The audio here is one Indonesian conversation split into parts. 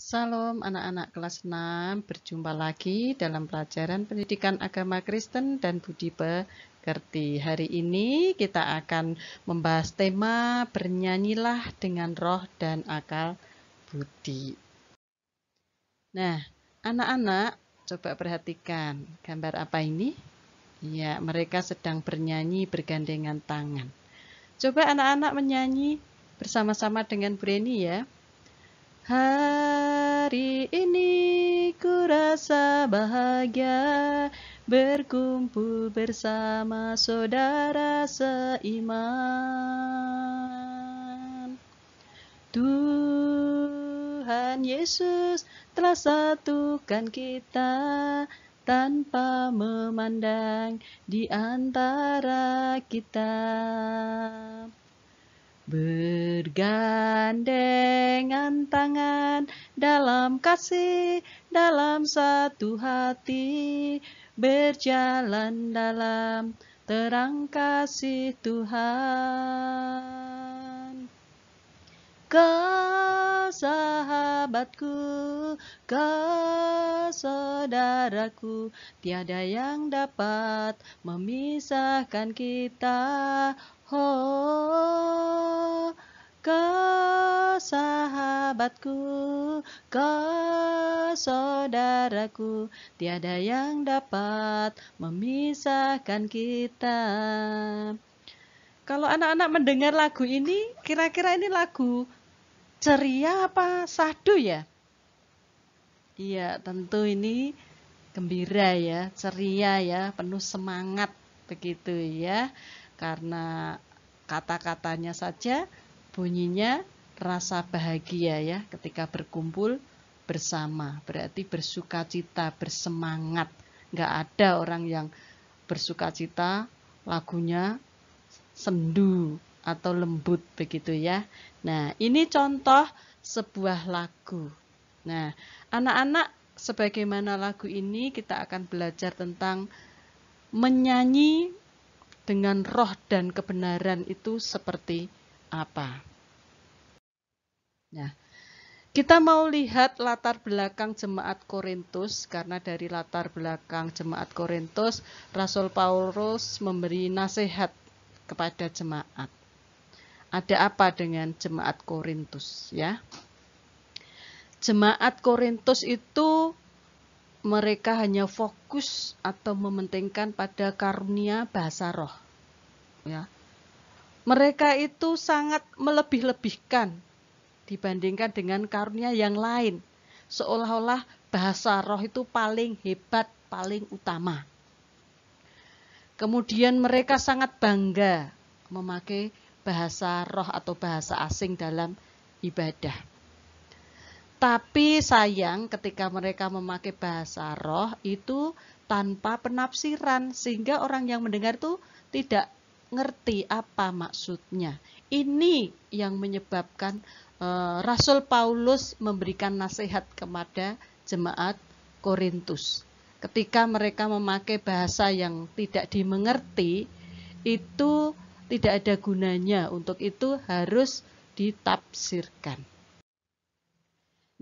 Salam anak-anak kelas 6, berjumpa lagi dalam pelajaran pendidikan agama Kristen dan budi pekerti. Hari ini kita akan membahas tema bernyanyilah dengan roh dan akal budi. Nah, anak-anak coba perhatikan gambar apa ini? Ya, mereka sedang bernyanyi bergandengan tangan. Coba anak-anak menyanyi bersama-sama dengan Bu Reni ya. Hari ini ku rasa bahagia berkumpul bersama saudara seiman. Tuhan Yesus telah satukan kita tanpa memandang di antara kita. Bergandengan tangan dalam kasih, dalam satu hati, berjalan dalam terang kasih Tuhan. Kau sahabatku, kau saudaraku, tiada yang dapat memisahkan kita. Oh, kau sahabatku, kau saudaraku, tiada yang dapat memisahkan kita. Kalau anak-anak mendengar lagu ini, kira-kira ini lagu ceria apa syahdu ya? Iya, tentu ini gembira ya, ceria ya, penuh semangat begitu ya. Karena kata-katanya saja bunyinya rasa bahagia ya ketika berkumpul bersama. Berarti bersukacita, bersemangat. Nggak ada orang yang bersukacita lagunya sendu atau lembut begitu ya. Nah, ini contoh sebuah lagu. Nah, anak-anak sebagaimana lagu ini kita akan belajar tentang menyanyi dengan roh dan kebenaran itu seperti apa. Nah, kita mau lihat latar belakang jemaat Korintus, karena dari latar belakang jemaat Korintus, Rasul Paulus memberi nasihat kepada jemaat. Ada apa dengan jemaat Korintus ya? Jemaat Korintus itu mereka hanya fokus atau mementingkan pada karunia bahasa roh. Ya. Mereka itu sangat melebih-lebihkan dibandingkan dengan karunia yang lain. Seolah-olah bahasa roh itu paling hebat, paling utama. Kemudian mereka sangat bangga memakai bahasa roh atau bahasa asing dalam ibadah. Tapi sayang ketika mereka memakai bahasa roh itu tanpa penafsiran, sehingga orang yang mendengar itu tidak ngerti apa maksudnya. Ini yang menyebabkan Rasul Paulus memberikan nasihat kepada jemaat Korintus. Ketika mereka memakai bahasa yang tidak dimengerti, itu tidak ada gunanya, untuk itu harus ditafsirkan.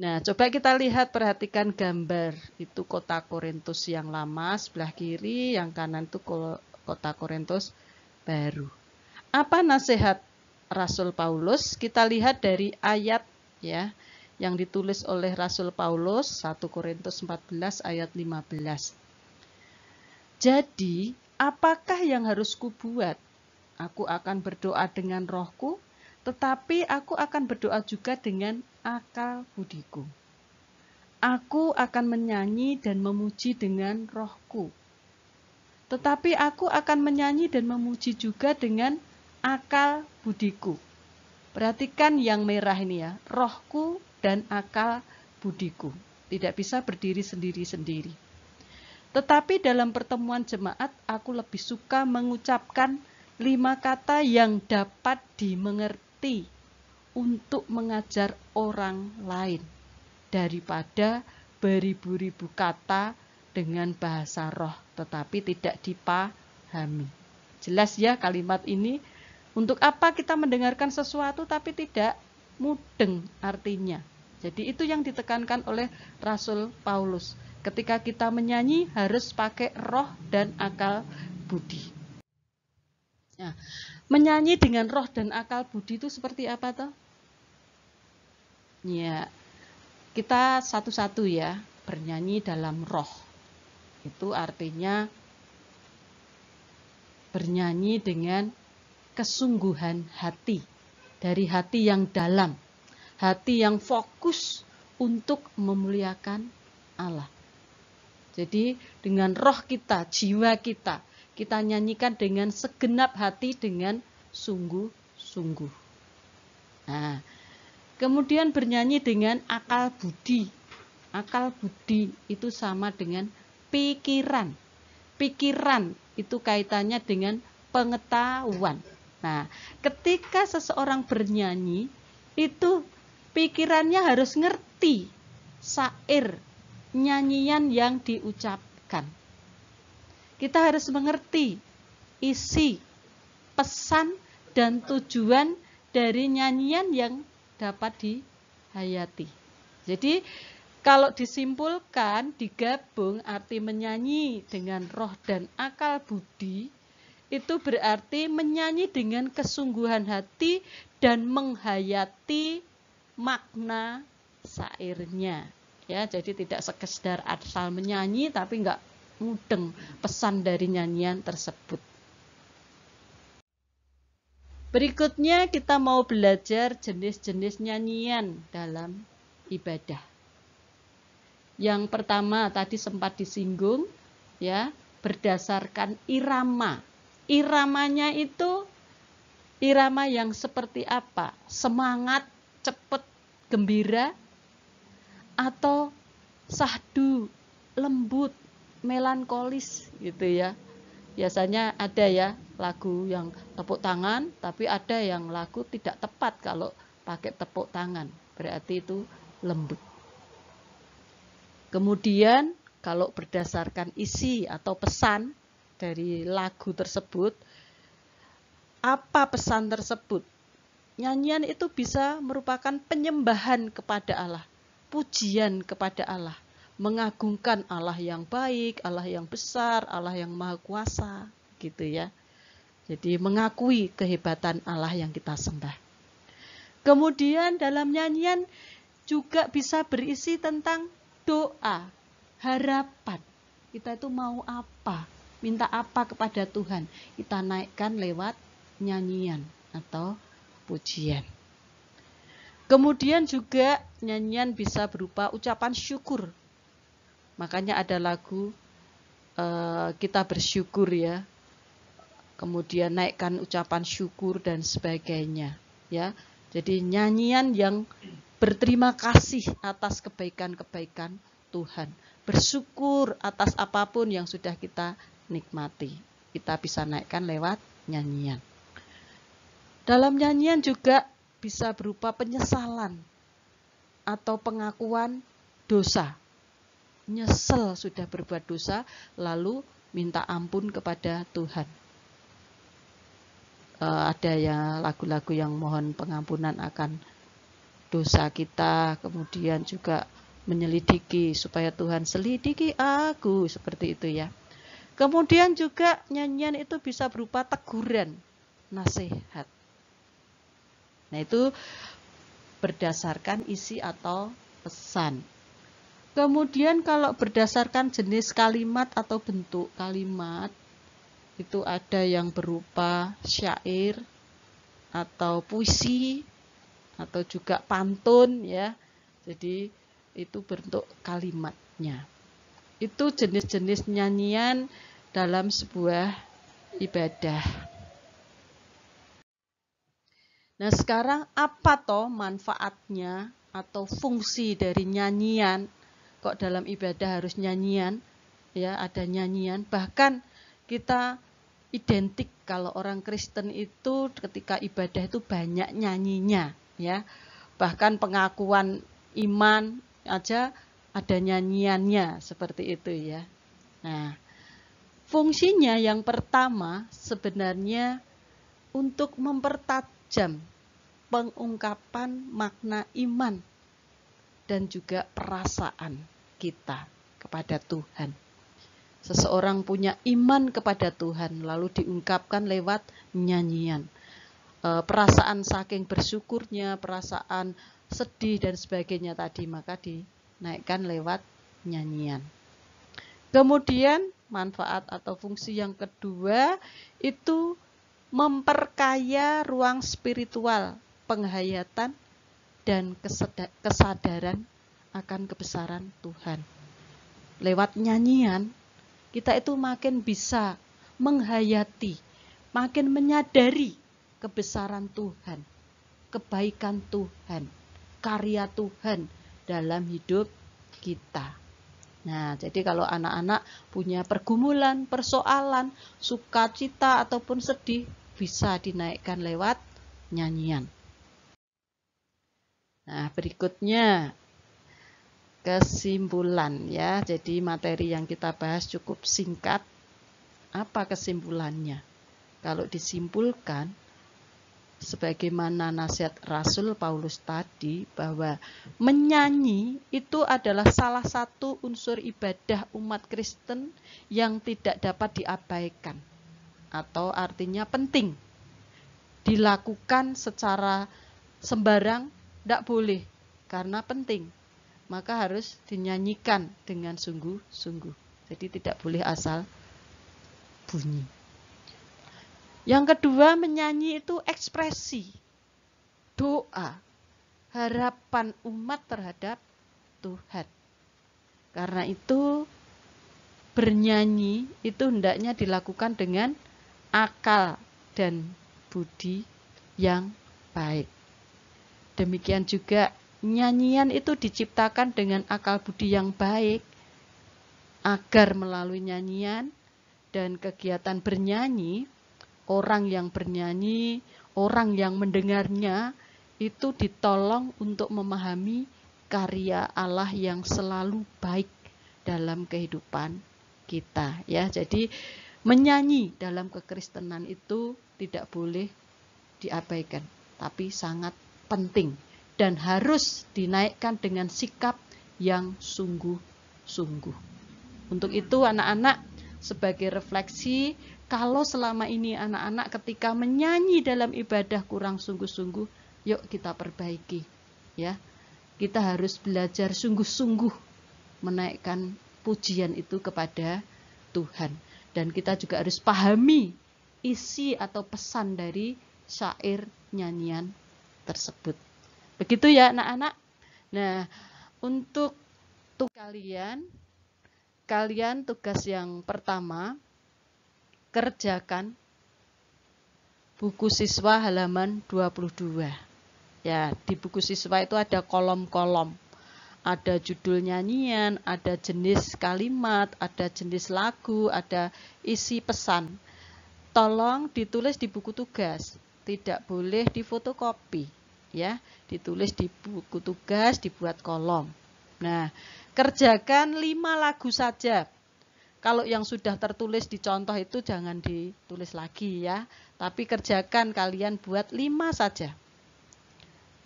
Nah, coba kita lihat, perhatikan gambar. Itu kota Korintus yang lama, sebelah kiri, yang kanan itu kota Korintus baru. Apa nasihat Rasul Paulus? Kita lihat dari ayat ya, yang ditulis oleh Rasul Paulus, 1 Korintus 14 ayat 15. Jadi, apakah yang harus kubuat? Aku akan berdoa dengan rohku, tetapi aku akan berdoa juga dengan akal budiku. Aku akan menyanyi dan memuji dengan rohku, tetapi aku akan menyanyi dan memuji juga dengan akal budiku. Perhatikan yang merah ini ya, rohku dan akal budiku. Tidak bisa berdiri sendiri-sendiri. Tetapi dalam pertemuan jemaat, aku lebih suka mengucapkan 5 kata yang dapat dimengerti untuk mengajar orang lain daripada beribu-ribu kata dengan bahasa roh tetapi tidak dipahami. Jelas ya kalimat ini? Untuk apa kita mendengarkan sesuatu tapi tidak mudeng artinya? Jadi itu yang ditekankan oleh Rasul Paulus. Ketika kita menyanyi harus pakai roh dan akal budi. Nah, menyanyi dengan roh dan akal budi itu seperti apa toh? Ya, kita satu-satu ya, bernyanyi dalam roh. Itu artinya bernyanyi dengan kesungguhan hati, dari hati yang dalam, hati yang fokus untuk memuliakan Allah. Jadi dengan roh kita, jiwa kita, kita nyanyikan dengan segenap hati, dengan sungguh-sungguh. Nah, kemudian bernyanyi dengan akal budi. Akal budi itu sama dengan pikiran. Pikiran itu kaitannya dengan pengetahuan. Nah, ketika seseorang bernyanyi, itu pikirannya harus ngerti syair, nyanyian yang diucapkan. Kita harus mengerti isi, pesan, dan tujuan dari nyanyian yang dapat dihayati. Jadi, kalau disimpulkan, digabung arti menyanyi dengan roh dan akal budi, itu berarti menyanyi dengan kesungguhan hati dan menghayati makna syairnya. Ya, jadi tidak sekedar asal menyanyi tapi enggak mudeng pesan dari nyanyian tersebut. Berikutnya kita mau belajar jenis-jenis nyanyian dalam ibadah. Yang pertama tadi sempat disinggung ya, berdasarkan irama. Iramanya itu irama yang seperti apa? Semangat, cepat, gembira, atau sahdu, lembut, melankolis gitu ya. Biasanya ada ya lagu yang tepuk tangan, tapi ada yang lagu tidak tepat kalau pakai tepuk tangan. Berarti itu lembut. Kemudian kalau berdasarkan isi atau pesan dari lagu tersebut, apa pesan tersebut? Nyanyian itu bisa merupakan penyembahan kepada Allah, pujian kepada Allah, mengagungkan Allah yang baik, Allah yang besar, Allah yang maha kuasa, gitu ya. Jadi mengakui kehebatan Allah yang kita sembah. Kemudian dalam nyanyian juga bisa berisi tentang doa, harapan. Kita itu mau apa? Minta apa kepada Tuhan? Kita naikkan lewat nyanyian atau pujian. Kemudian juga nyanyian bisa berupa ucapan syukur. Makanya ada lagu kita bersyukur ya. Kemudian naikkan ucapan syukur dan sebagainya ya. Jadi nyanyian yang berterima kasih atas kebaikan-kebaikan Tuhan. Bersyukur atas apapun yang sudah kita nikmati. Kita bisa naikkan lewat nyanyian. Dalam nyanyian juga bisa berupa penyesalan atau pengakuan dosa. Nyesel sudah berbuat dosa, lalu minta ampun kepada Tuhan. Ada ya lagu-lagu yang mohon pengampunan akan dosa kita, kemudian juga menyelidiki supaya Tuhan selidiki aku, seperti itu ya. Kemudian juga nyanyian itu bisa berupa teguran, nasihat. Nah itu berdasarkan isi atau pesan. Kemudian kalau berdasarkan jenis kalimat atau bentuk kalimat, itu ada yang berupa syair atau puisi atau juga pantun ya. Jadi itu bentuk kalimatnya. Itu jenis-jenis nyanyian dalam sebuah ibadah. Nah, sekarang apa toh manfaatnya atau fungsi dari nyanyian? Kok dalam ibadah harus nyanyian? Ya, ada nyanyian. Bahkan kita identik kalau orang Kristen itu ketika ibadah itu banyak nyanyinya ya. Bahkan pengakuan iman aja ada nyanyiannya seperti itu ya. Nah, fungsinya yang pertama sebenarnya untuk mempertajam pengungkapan makna iman dan juga perasaan kita kepada Tuhan. Seseorang punya iman kepada Tuhan lalu diungkapkan lewat nyanyian. Perasaan saking bersyukurnya, perasaan sedih dan sebagainya tadi, maka dinaikkan lewat nyanyian. Kemudian manfaat atau fungsi yang kedua itu memperkaya ruang spiritual, penghayatan dan kesadaran akan kebesaran Tuhan. Lewat nyanyian, kita itu makin bisa menghayati, makin menyadari kebesaran Tuhan, kebaikan Tuhan, karya Tuhan dalam hidup kita. Nah, jadi kalau anak-anak punya pergumulan, persoalan, sukacita ataupun sedih, bisa dinaikkan lewat nyanyian. Nah, berikutnya kesimpulan ya. Jadi materi yang kita bahas cukup singkat. Apa kesimpulannya? Kalau disimpulkan, sebagaimana nasihat Rasul Paulus tadi, bahwa menyanyi itu adalah salah satu unsur ibadah umat Kristen yang tidak dapat diabaikan, atau artinya penting. Dilakukan secara sembarang tidak boleh, karena penting. Maka harus dinyanyikan dengan sungguh-sungguh. Jadi tidak boleh asal bunyi. Yang kedua, menyanyi itu ekspresi, doa, harapan umat terhadap Tuhan. Karena itu bernyanyi itu hendaknya dilakukan dengan akal dan budi yang baik. Demikian juga nyanyian itu diciptakan dengan akal budi yang baik, agar melalui nyanyian dan kegiatan bernyanyi, orang yang bernyanyi, orang yang mendengarnya itu ditolong untuk memahami karya Allah yang selalu baik dalam kehidupan kita ya. Jadi menyanyi dalam kekristenan itu tidak boleh diabaikan, tapi sangat penting dan harus dinaikkan dengan sikap yang sungguh-sungguh. Untuk itu anak-anak, sebagai refleksi, kalau selama ini anak-anak ketika menyanyi dalam ibadah kurang sungguh-sungguh, yuk kita perbaiki ya. Kita harus belajar sungguh-sungguh menaikkan pujian itu kepada Tuhan. Dan kita juga harus pahami isi atau pesan dari syair nyanyian tersebut. Begitu ya anak-anak. Nah, untuk kalian tugas yang pertama, kerjakan buku siswa halaman 22. Ya, di buku siswa itu ada kolom-kolom. Ada judul nyanyian, ada jenis kalimat, ada jenis lagu, ada isi pesan. Tolong ditulis di buku tugas, tidak boleh difotokopi. Ya, ditulis di buku tugas, dibuat kolom. Nah, kerjakan 5 lagu saja. Kalau yang sudah tertulis di contoh itu jangan ditulis lagi ya. Tapi kerjakan, kalian buat 5 saja.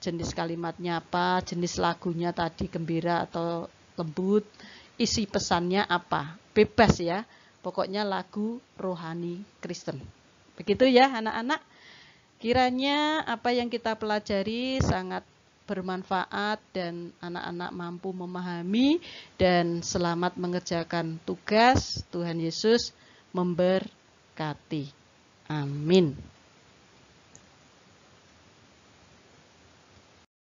Jenis kalimatnya apa, jenis lagunya tadi gembira atau lembut, isi pesannya apa. Bebas ya. Pokoknya lagu rohani Kristen. Begitu ya anak-anak. Kiranya apa yang kita pelajari sangat bermanfaat dan anak-anak mampu memahami dan selamat mengerjakan tugas. Tuhan Yesus memberkati. Amin.